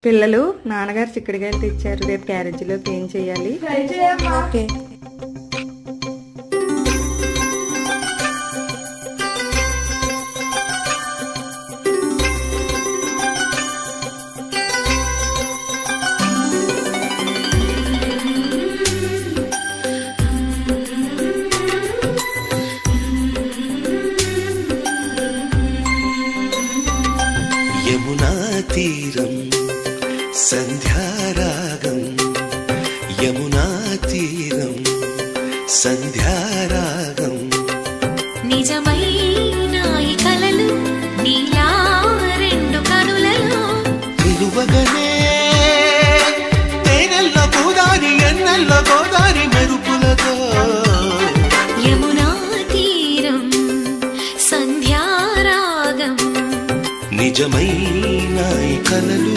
పిల్లలు నాన్నగారు చిక్కుడుకాయలు తెచ్చారు. రేపు క్యారేజీలోకి ఏం చేయాలి? ఓకే. యమునా తీరం సంధ్యారాగం, యమునా తీరం సంధ్యారాగం. నిజమైన ఈ కలలు నీలా రెండు కనులలో నిలువగనే తేనెల్లో గోదారి, ఎన్నెల్లో గోదారి మెరుపులతో. యమునా తీరం సంధ్యారాగం. నిజమైన ఈ కలలు